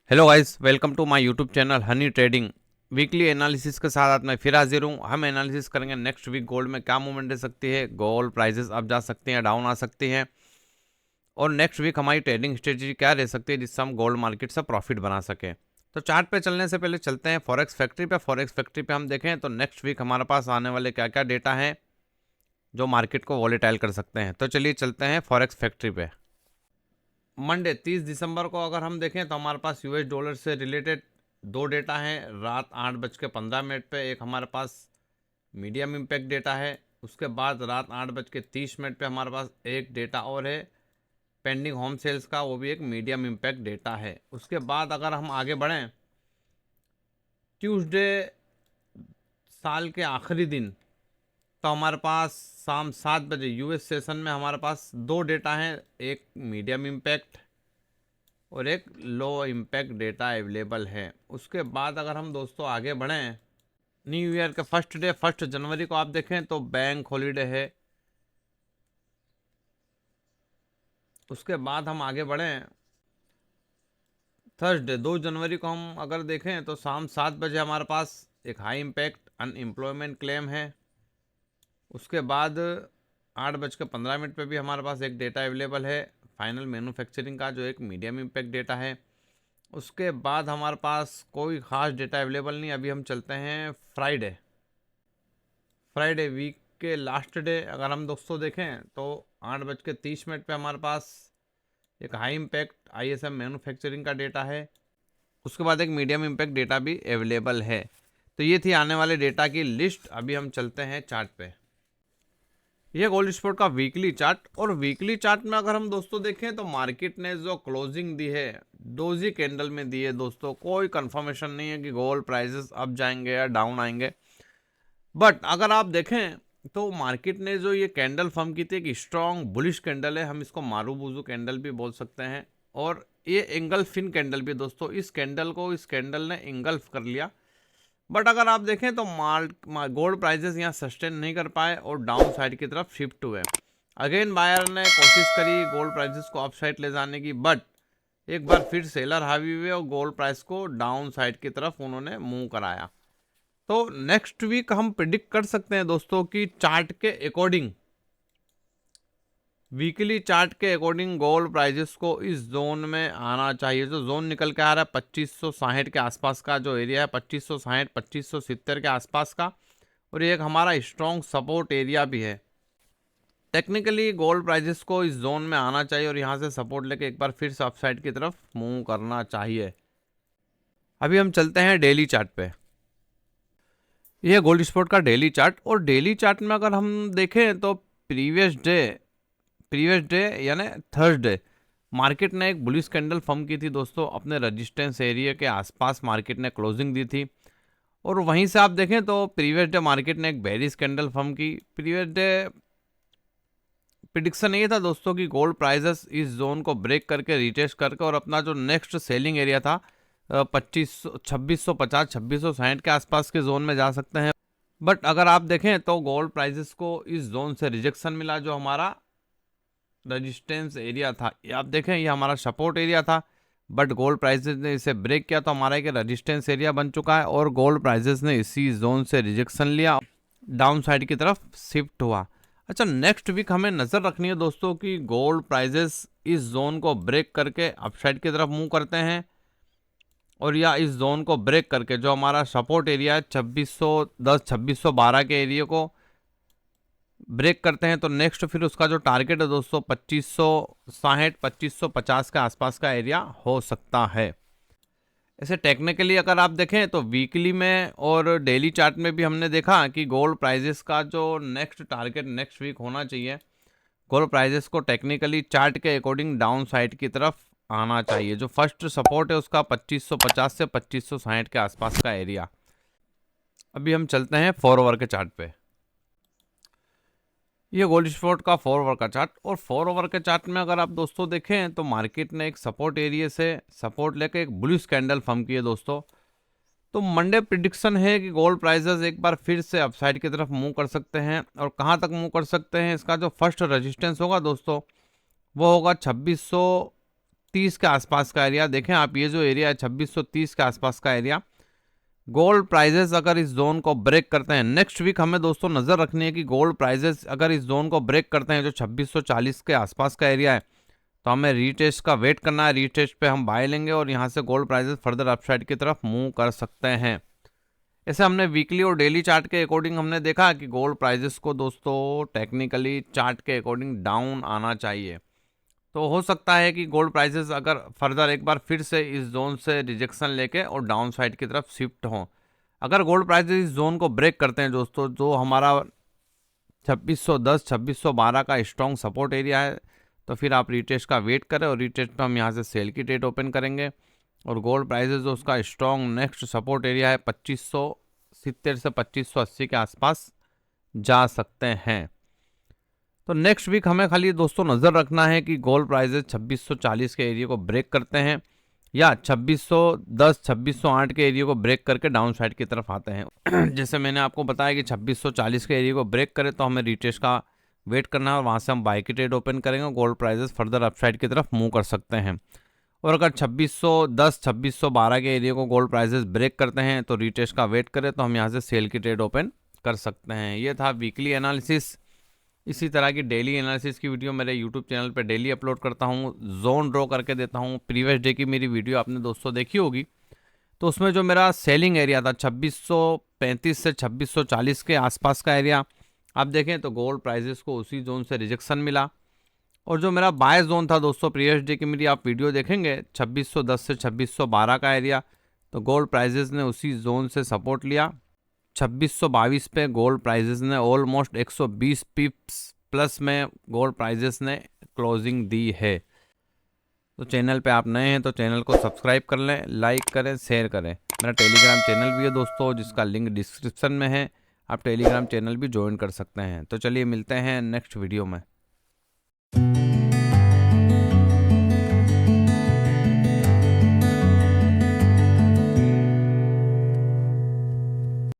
Hello guys, welcome to my YouTube channel honey trading. Weekly analysis के साथ आज मैं फिर हाजिर हूँ। हम एनालिसिस करेंगे नेक्स्ट वीक गोल्ड में क्या मूवमेंट रह सकती है, गोल्ड प्राइसेस अप जा सकती हैं, डाउन आ सकती हैं, और नेक्स्ट वीक हमारी ट्रेडिंग स्ट्रेटजी क्या रह सकती है जिससे हम गोल्ड मार्केट से प्रॉफिट बना सकें। तो चार्ट पे चलने से पहले चलते हैं फॉरेक्स फैक्ट्री पे। फॉरेक्स फैक्ट्री पे हम देखें तो नेक्स्ट वीक हमारे पास आने वाले क्या क्या डेटा हैं जो मार्केट को वॉलेटाइल कर सकते हैं। तो चलिए चलते हैं फॉरेक्स फैक्ट्री पे। मंडे 30 दिसंबर को अगर हम देखें तो हमारे पास यूएस डॉलर से रिलेटेड दो डेटा हैं। रात 8:15 पे एक हमारे पास मीडियम इम्पैक्ट डेटा है। उसके बाद रात 8:30 पे हमारे पास एक डेटा और है पेंडिंग होम सेल्स का, वो भी एक मीडियम इम्पैक्ट डेटा है। उसके बाद अगर हम आगे बढ़ें, ट्यूसडे साल के आखिरी दिन, तो हमारे पास शाम 7 बजे यूएस सेशन में हमारे पास दो डेटा हैं, एक मीडियम इम्पैक्ट और एक लो इम्पैक्ट डेटा अवेलेबल है। उसके बाद अगर हम दोस्तों आगे बढ़ें, न्यू ईयर के फर्स्ट डे 1 जनवरी को आप देखें तो बैंक हॉलीडे है। उसके बाद हम आगे बढ़ें, थर्सडे 2 जनवरी को हम अगर देखें तो शाम 7 बजे हमारे पास एक हाई इम्पैक्ट अनएम्प्लॉयमेंट क्लेम है। उसके बाद 8:15 पे भी हमारे पास एक डेटा अवेलेबल है फाइनल मैन्युफैक्चरिंग का, जो एक मीडियम इम्पैक्ट डेटा है। उसके बाद हमारे पास कोई ख़ास डेटा अवेलेबल नहीं। अभी हम चलते हैं फ्राइडे वीक के लास्ट डे। अगर हम दोस्तों देखें तो 8:30 पे हमारे पास एक हाई इम्पैक्ट आईएसएम मैन्युफैक्चरिंग का डेटा है। उसके बाद एक मीडियम इम्पैक्ट डेटा भी अवेलेबल है। तो ये थी आने वाले डेटा की लिस्ट। अभी हम चलते हैं चार्ट पे। ये गोल्ड स्पॉट का वीकली चार्ट, और वीकली चार्ट में अगर हम दोस्तों देखें तो मार्केट ने जो क्लोजिंग दी है डोजी कैंडल में दी है दोस्तों। कोई कंफर्मेशन नहीं है कि गोल्ड प्राइसेस अप जाएंगे या डाउन आएंगे, बट अगर आप देखें तो मार्केट ने जो ये कैंडल फॉर्म की थी एक स्ट्रॉन्ग बुलिश कैंडल है। हम इसको मारूबुजू कैंडल भी बोल सकते हैं, और ये एंगल्फिन कैंडल भी दोस्तों। इस कैंडल ने इंगल्फ कर लिया। बट अगर आप देखें तो गोल्ड प्राइसेस यहाँ सस्टेन नहीं कर पाए और डाउन साइड की तरफ शिफ्ट हुए। अगेन बायर ने कोशिश करी गोल्ड प्राइसेस को अप साइड ले जाने की, बट एक बार फिर सेलर हावी हुए और गोल्ड प्राइस को डाउन साइड की तरफ उन्होंने मूव कराया। तो नेक्स्ट वीक हम प्रिडिक्ट कर सकते हैं दोस्तों कि चार्ट के अकॉर्डिंग, वीकली चार्ट के अकॉर्डिंग गोल्ड प्राइजेस को इस जोन में आना चाहिए। जो जोन निकल के आ रहा है 2560 के आसपास का जो एरिया है, 2560 2570 के आसपास का, और ये एक हमारा स्ट्रॉन्ग सपोर्ट एरिया भी है। टेक्निकली गोल्ड प्राइजेस को इस जोन में आना चाहिए और यहाँ से सपोर्ट लेके एक बार फिर से अपसाइड की तरफ मूव करना चाहिए। अभी हम चलते हैं डेली चार्ट पे। यह गोल्ड स्पॉट का डेली चार्ट, और डेली चार्ट में अगर हम देखें तो प्रीवियस डे यानी थर्सडे मार्केट ने एक बुलिश कैंडल फॉर्म की थी दोस्तों। अपने रेजिस्टेंस एरिया के आसपास मार्केट ने क्लोजिंग दी थी, और वहीं से आप देखें तो प्रीवियस डे मार्केट ने एक बेरिश कैंडल फॉर्म की। प्रीवियस डे प्रिडिक्शन ये था दोस्तों कि गोल्ड प्राइसेस इस जोन को ब्रेक करके रिटेस्ट करके और अपना जो नेक्स्ट सेलिंग एरिया था 2650 2660 के आसपास के जोन में जा सकते हैं। बट अगर आप देखें तो गोल्ड प्राइसेस को इस जोन से रिजेक्शन मिला। जो हमारा रेजिस्टेंस एरिया था, ये आप देखें ये हमारा सपोर्ट एरिया था, बट गोल्ड प्राइसेस ने इसे ब्रेक किया तो हमारा एक रेजिस्टेंस एरिया बन चुका है, और गोल्ड प्राइसेस ने इसी जोन से रिजेक्शन लिया, डाउन साइड की तरफ शिफ्ट हुआ। अच्छा, नेक्स्ट वीक हमें नज़र रखनी है दोस्तों कि गोल्ड प्राइसेस इस जोन को ब्रेक करके अपसाइड की तरफ मूव करते हैं, और या इस जोन को ब्रेक करके जो हमारा सपोर्ट एरिया है 2610 2612 के एरिया को ब्रेक करते हैं। तो नेक्स्ट फिर उसका जो टारगेट है दोस्तों 2560 2550 के आसपास का एरिया हो सकता है। ऐसे टेक्निकली अगर आप देखें तो वीकली में और डेली चार्ट में भी हमने देखा कि गोल्ड प्राइजेस का जो नेक्स्ट टारगेट नेक्स्ट वीक होना चाहिए, गोल्ड प्राइजेस को टेक्निकली चार्ट के अकॉर्डिंग डाउन साइड की तरफ आना चाहिए। जो फर्स्ट सपोर्ट है उसका 2550 से 2560 के आसपास का एरिया। अभी हम चलते हैं 4 आवर के चार्ट पे। ये गोल्ड स्पॉट का 4 आवर का चार्ट, और 4 आवर के चार्ट में अगर आप दोस्तों देखें तो मार्केट ने एक सपोर्ट एरिया से सपोर्ट लेकर एक बुलिश कैंडल फॉर्म की है दोस्तों। तो मंडे प्रिडिक्शन है कि गोल्ड प्राइसेस एक बार फिर से अपसाइड की तरफ मूव कर सकते हैं, और कहां तक मूव कर सकते हैं, इसका जो फर्स्ट रेजिस्टेंस होगा दोस्तों वो होगा 2630 के आसपास का एरिया। देखें आप ये जो एरिया है 2630 के आसपास का एरिया, गोल्ड प्राइजेस अगर इस जोन को ब्रेक करते हैं, नेक्स्ट वीक हमें दोस्तों नज़र रखनी है कि गोल्ड प्राइजेस अगर इस जोन को ब्रेक करते हैं जो 2640 के आसपास का एरिया है, तो हमें रीटेस्ट का वेट करना है। रीटेस्ट पे हम बाय लेंगे और यहाँ से गोल्ड प्राइजेस फर्दर अपसाइड की तरफ मूव कर सकते हैं। ऐसे हमने वीकली और डेली चार्ट के अकॉर्डिंग हमने देखा कि गोल्ड प्राइजेस को दोस्तों टेक्निकली चार्ट के अकॉर्डिंग डाउन आना चाहिए। तो हो सकता है कि गोल्ड प्राइसेस अगर फर्दर एक बार फिर से इस जोन से रिजेक्शन लेके और डाउन साइड की तरफ शिफ्ट हों। अगर गोल्ड प्राइसेस इस जोन को ब्रेक करते हैं दोस्तों, जो हमारा 2610 2612 का स्ट्रॉन्ग सपोर्ट एरिया है, तो फिर आप रीटेस्ट का वेट करें और रीटेस्ट पे हम यहाँ से सेल की ट्रेड ओपन करेंगे। और गोल्ड प्राइसेस जो उसका स्ट्रॉन्ग नेक्स्ट सपोर्ट एरिया है 2570 से 2580 के आसपास जा सकते हैं। तो नेक्स्ट वीक हमें खाली दोस्तों नज़र रखना है कि गोल्ड प्राइजेस 2640 के एरिया को ब्रेक करते हैं या 2610 2608 के एरिया को ब्रेक करके डाउन साइड की तरफ आते हैं। जैसे मैंने आपको बताया कि 2640 के एरिया को ब्रेक करे तो हमें रीटेस्ट का वेट करना है और वहाँ से हम बाई की ट्रेड ओपन करेंगे, गोल्ड प्राइजेस फर्दर अपसाइड की तरफ मूव कर सकते हैं। और अगर 2610 2612 के एरिया को गोल्ड प्राइजेस ब्रेक करते हैं तो रीटेस्ट का वेट करें तो हम यहाँ से सेल की ट्रेड ओपन कर सकते हैं। ये था वीकली एनालिसिस। इसी तरह की डेली एनालिसिस की वीडियो मेरे यूट्यूब चैनल पर डेली अपलोड करता हूँ, जोन ड्रॉ करके देता हूँ। प्रीवियस डे की मेरी वीडियो आपने दोस्तों देखी होगी, तो उसमें जो मेरा सेलिंग एरिया था 2635 से 2640 के आसपास का एरिया, आप देखें तो गोल्ड प्राइजेस को उसी जोन से रिजेक्शन मिला। और जो मेरा बाय जोन था दोस्तों, प्रीवियस डे की मेरी आप वीडियो देखेंगे 2610 से 2612 का एरिया, तो गोल्ड प्राइजेस ने उसी जोन से सपोर्ट लिया। 2622 पे गोल्ड प्राइजेस ने ऑलमोस्ट 120 पिप्स प्लस में गोल्ड प्राइजेस ने क्लोजिंग दी है। तो चैनल पे आप नए हैं तो चैनल को सब्सक्राइब कर लें, लाइक करें, शेयर करें। मेरा टेलीग्राम चैनल भी है दोस्तों, जिसका लिंक डिस्क्रिप्शन में है, आप टेलीग्राम चैनल भी ज्वाइन कर सकते हैं। तो चलिए मिलते हैं नेक्स्ट वीडियो में।